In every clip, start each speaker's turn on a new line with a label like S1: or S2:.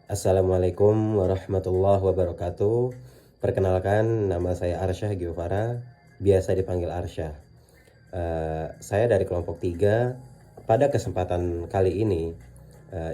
S1: Assalamualaikum warahmatullahi wabarakatuh. Perkenalkan, nama saya Arsyah Giovara, biasa dipanggil Arsyah. Saya dari kelompok 3. Pada kesempatan kali ini,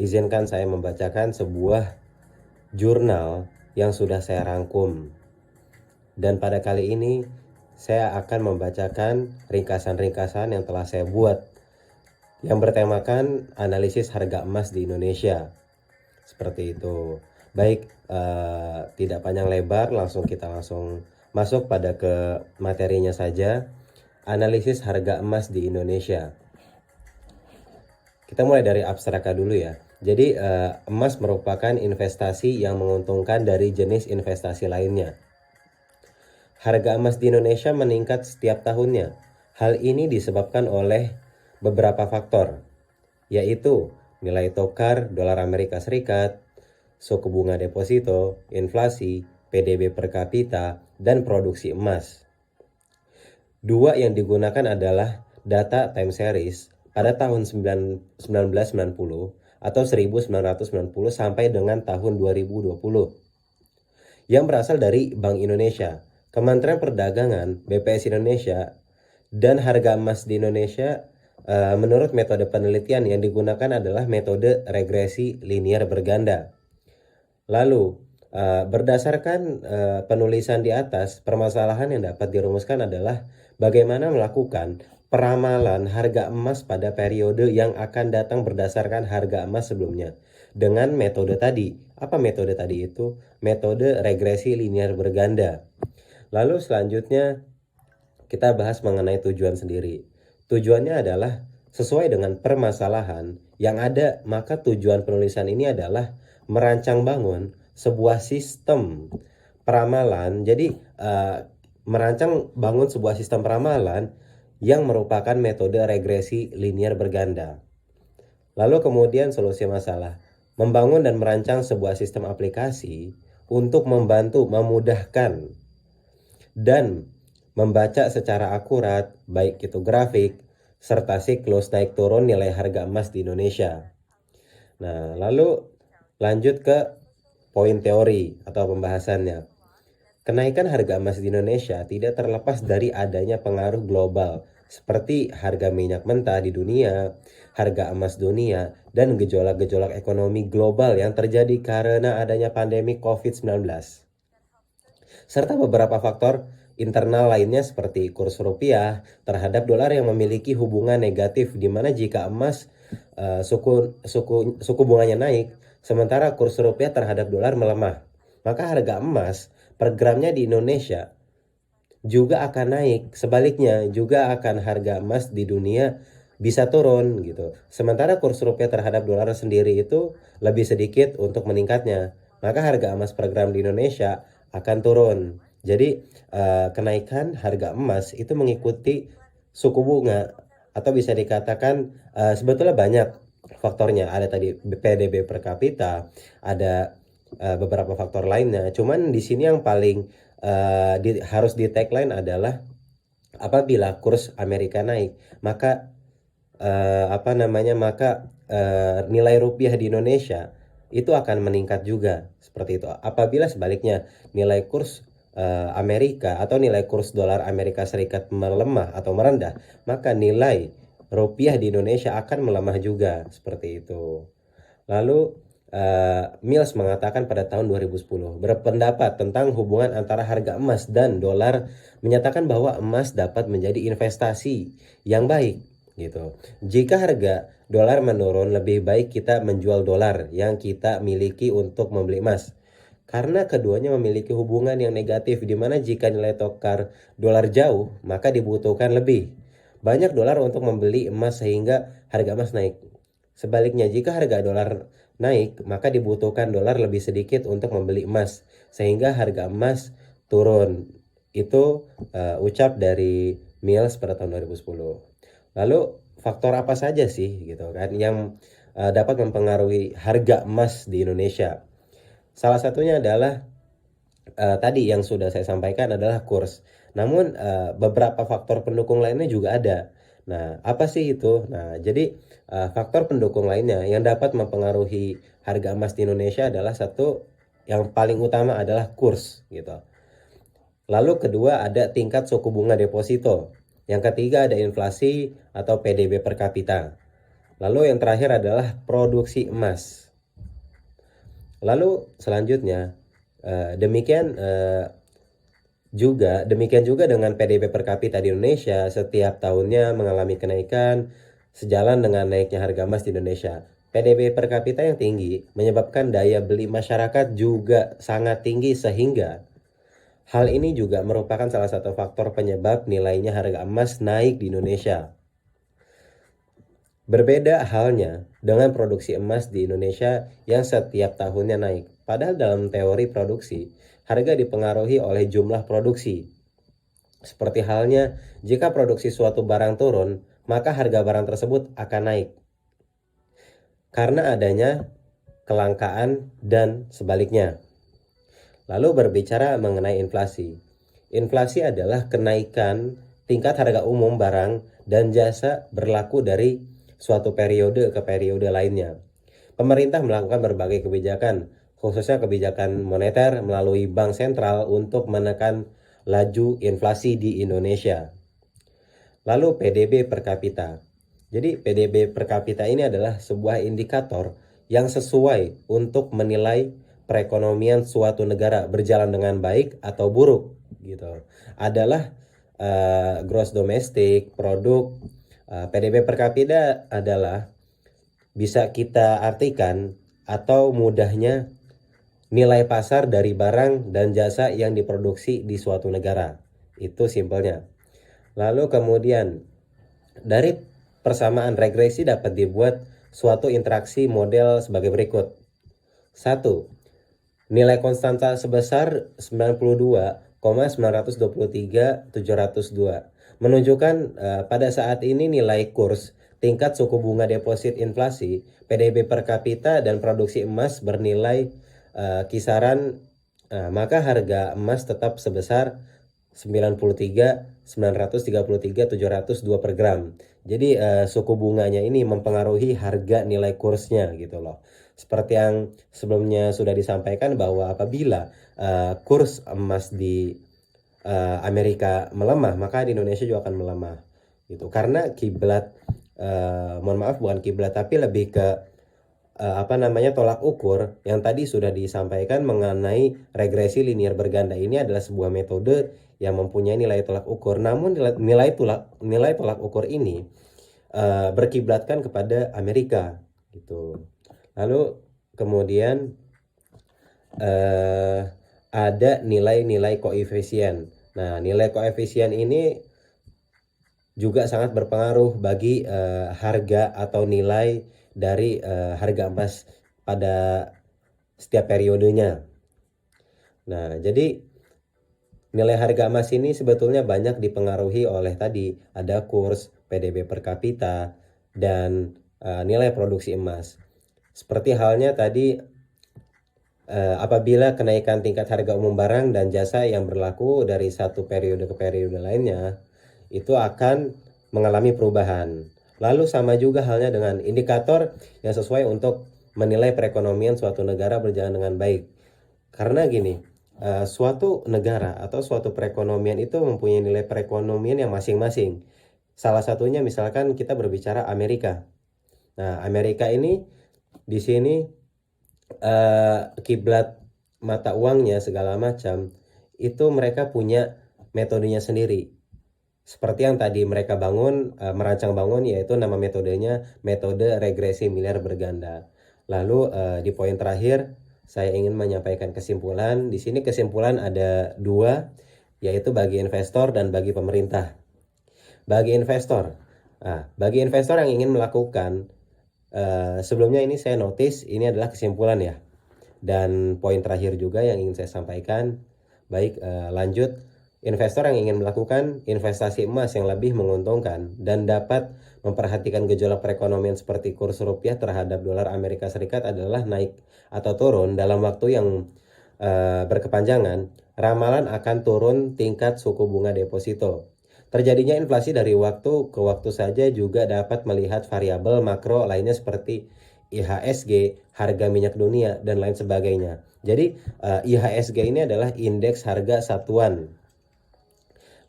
S1: izinkan saya membacakan sebuah jurnal yang sudah saya rangkum. Dan pada kali ini, saya akan membacakan ringkasan-ringkasan yang telah saya buat, yang bertemakan analisis harga emas di Indonesia. Seperti itu. Baik, tidak panjang lebar, kita langsung masuk pada ke materinya saja. Analisis harga emas di Indonesia. Kita mulai dari abstraknya dulu ya. Jadi emas merupakan investasi yang menguntungkan dari jenis investasi lainnya. Harga emas di Indonesia meningkat setiap tahunnya. Hal ini disebabkan oleh beberapa faktor, yaitu nilai tukar dolar Amerika Serikat, suku bunga deposito, inflasi, PDB per kapita, dan produksi emas. Dua yang digunakan adalah data time series pada tahun 1990 atau 1990 sampai dengan tahun 2020 yang berasal dari Bank Indonesia, Kementerian Perdagangan, BPS Indonesia, dan harga emas di Indonesia. Menurut metode penelitian yang digunakan adalah metode regresi linear berganda. Lalu, berdasarkan penulisan di atas, permasalahan yang dapat dirumuskan adalah bagaimana melakukan peramalan harga emas pada periode yang akan datang berdasarkan harga emas sebelumnya dengan metode tadi. Apa metode tadi itu? Metode regresi linear berganda. Lalu selanjutnya kita bahas mengenai tujuan sendiri. Tujuannya adalah sesuai dengan permasalahan yang ada, maka tujuan penulisan ini adalah merancang bangun sebuah sistem peramalan. Jadi merancang bangun sebuah sistem peramalan yang merupakan metode regresi linear berganda. Lalu kemudian solusi masalah. Membangun dan merancang sebuah sistem aplikasi untuk membantu memudahkan dan membaca secara akurat baik itu grafik serta siklus naik turun nilai harga emas di Indonesia. Nah, lalu lanjut ke poin teori atau pembahasannya. Kenaikan harga emas di Indonesia tidak terlepas dari adanya pengaruh global seperti harga minyak mentah di dunia, harga emas dunia, dan gejolak-gejolak ekonomi global yang terjadi karena adanya pandemi COVID-19. Serta beberapa faktor internal lainnya seperti kurs rupiah terhadap dolar yang memiliki hubungan negatif, di mana jika emas suku bunganya naik sementara kurs rupiah terhadap dolar melemah, maka harga emas per gramnya di Indonesia juga akan naik. Sebaliknya juga akan harga emas di dunia bisa turun gitu. Sementara kurs rupiah terhadap dolar sendiri itu lebih sedikit untuk meningkatnya, maka harga emas per gram di Indonesia akan turun. Jadi kenaikan harga emas itu mengikuti suku bunga, atau bisa dikatakan sebetulnya banyak faktornya. Ada tadi PDB per kapita, ada beberapa faktor lainnya. Cuman di sini yang paling harus di tagline adalah apabila kurs Amerika naik, maka nilai rupiah di Indonesia itu akan meningkat juga, seperti itu. Apabila sebaliknya nilai kurs Amerika atau nilai kurs dolar Amerika Serikat melemah atau merendah, maka nilai rupiah di Indonesia akan melemah juga, seperti itu. Lalu Mills mengatakan pada tahun 2010 berpendapat tentang hubungan antara harga emas dan dolar, menyatakan bahwa emas dapat menjadi investasi yang baik gitu. Jika harga dolar menurun, lebih baik kita menjual dolar yang kita miliki untuk membeli emas. Karena keduanya memiliki hubungan yang negatif, di mana jika nilai tukar dolar jauh, maka dibutuhkan lebih banyak dolar untuk membeli emas sehingga harga emas naik. Sebaliknya, jika harga dolar naik, maka dibutuhkan dolar lebih sedikit untuk membeli emas sehingga harga emas turun. Itu ucap dari Mills pada tahun 2010. Lalu faktor apa saja sih gitu kan yang dapat mempengaruhi harga emas di Indonesia? Salah satunya adalah tadi yang sudah saya sampaikan adalah kurs. Namun beberapa faktor pendukung lainnya juga ada. Nah, apa sih itu? Nah, jadi faktor pendukung lainnya yang dapat mempengaruhi harga emas di Indonesia adalah satu, yang paling utama adalah kurs gitu. Lalu kedua ada tingkat suku bunga deposito. Yang ketiga ada inflasi atau PDB per kapita. Lalu yang terakhir adalah produksi emas. Lalu selanjutnya demikian juga dengan PDB per kapita di Indonesia setiap tahunnya mengalami kenaikan sejalan dengan naiknya harga emas di Indonesia. PDB per kapita yang tinggi menyebabkan daya beli masyarakat juga sangat tinggi sehingga hal ini juga merupakan salah satu faktor penyebab nilainya harga emas naik di Indonesia. Berbeda halnya dengan produksi emas di Indonesia yang setiap tahunnya naik. Padahal dalam teori produksi, harga dipengaruhi oleh jumlah produksi. Seperti halnya jika produksi suatu barang turun, maka harga barang tersebut akan naik. Karena adanya kelangkaan dan sebaliknya. Lalu berbicara mengenai inflasi. Inflasi adalah kenaikan tingkat harga umum barang dan jasa berlaku dari suatu periode ke periode lainnya. Pemerintah melakukan berbagai kebijakan, khususnya kebijakan moneter melalui bank sentral untuk menekan laju inflasi di Indonesia. Lalu PDB per kapita. Jadi PDB per kapita ini adalah sebuah indikator yang sesuai untuk menilai perekonomian suatu negara berjalan dengan baik atau buruk gitu. Adalah gross domestic product. PDB per kapita adalah bisa kita artikan atau mudahnya nilai pasar dari barang dan jasa yang diproduksi di suatu negara. Itu simpelnya. Lalu kemudian dari persamaan regresi dapat dibuat suatu interaksi model sebagai berikut. 1. Nilai konstanta sebesar 92,923.702 menunjukkan pada saat ini nilai kurs, tingkat suku bunga deposit inflasi, PDB per kapita dan produksi emas bernilai kisaran maka harga emas tetap sebesar 93.933.702 per gram. Jadi suku bunganya ini mempengaruhi harga nilai kursnya gitu loh. Seperti yang sebelumnya sudah disampaikan bahwa apabila kurs emas di Amerika melemah, maka di Indonesia juga akan melemah gitu. Karena kiblat mohon maaf bukan kiblat tapi lebih ke tolak ukur yang tadi sudah disampaikan mengenai regresi linier berganda. Ini adalah sebuah metode yang mempunyai nilai tolak ukur. Namun nilai tolak ukur ini berkiblatkan kepada Amerika gitu. Lalu kemudian ada nilai-nilai koefisien. Nah, nilai koefisien ini juga sangat berpengaruh bagi harga atau nilai dari harga emas pada setiap periodenya. Nah, jadi nilai harga emas ini sebetulnya banyak dipengaruhi oleh tadi ada kurs, PDB per kapita, dan nilai produksi emas. Seperti halnya tadi apabila kenaikan tingkat harga umum barang dan jasa yang berlaku dari satu periode ke periode lainnya, itu akan mengalami perubahan. Lalu sama juga halnya dengan indikator yang sesuai untuk menilai perekonomian suatu negara berjalan dengan baik. Karena gini, suatu negara atau suatu perekonomian itu mempunyai nilai perekonomian yang masing-masing. Salah satunya misalkan kita berbicara Amerika. Nah, Amerika ini di sini kiblat mata uangnya segala macam itu mereka punya metodenya sendiri. Seperti yang tadi mereka merancang bangun yaitu nama metodenya metode regresi miliar berganda. Lalu di poin terakhir saya ingin menyampaikan kesimpulan. Di sini kesimpulan ada dua, yaitu bagi investor dan bagi pemerintah. Bagi investor yang ingin melakukan sebelumnya ini saya notice ini adalah kesimpulan ya. Dan poin terakhir juga yang ingin saya sampaikan. Baik, lanjut. Investor yang ingin melakukan investasi emas yang lebih menguntungkan dan dapat memperhatikan gejolak perekonomian seperti kurs rupiah terhadap dolar Amerika Serikat adalah naik atau turun dalam waktu yang berkepanjangan, ramalan akan turun tingkat suku bunga deposito. Terjadinya inflasi dari waktu ke waktu saja juga dapat melihat variabel makro lainnya seperti IHSG, harga minyak dunia, dan lain sebagainya. Jadi IHSG ini adalah indeks harga satuan.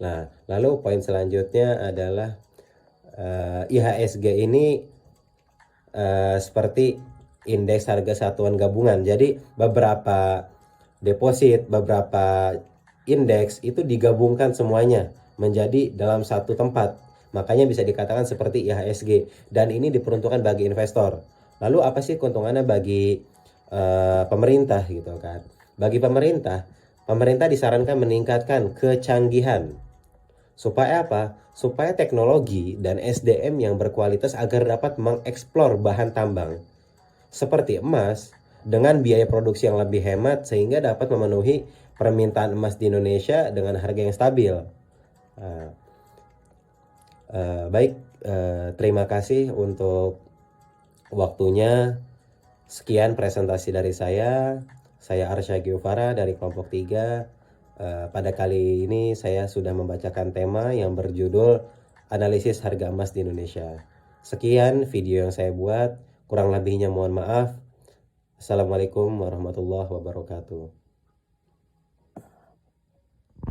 S1: Nah, lalu poin selanjutnya adalah IHSG ini seperti indeks harga satuan gabungan. Jadi beberapa deposit, beberapa indeks itu digabungkan semuanya menjadi dalam satu tempat. Makanya bisa dikatakan seperti IHSG, dan ini diperuntukkan bagi investor. Lalu apa sih keuntungannya bagi pemerintah gitu kan? Bagi pemerintah, pemerintah disarankan meningkatkan kecanggihan. Supaya apa? Supaya teknologi dan SDM yang berkualitas agar dapat mengeksplor bahan tambang seperti emas dengan biaya produksi yang lebih hemat sehingga dapat memenuhi permintaan emas di Indonesia dengan harga yang stabil. Uh, Baik, terima kasih untuk waktunya. Sekian presentasi dari saya. Saya Arsya Giovara dari kelompok 3. Pada kali ini saya sudah membacakan tema yang berjudul Analisis Harga Emas di Indonesia. Sekian video yang saya buat. Kurang lebihnya mohon maaf. Assalamualaikum warahmatullahi wabarakatuh.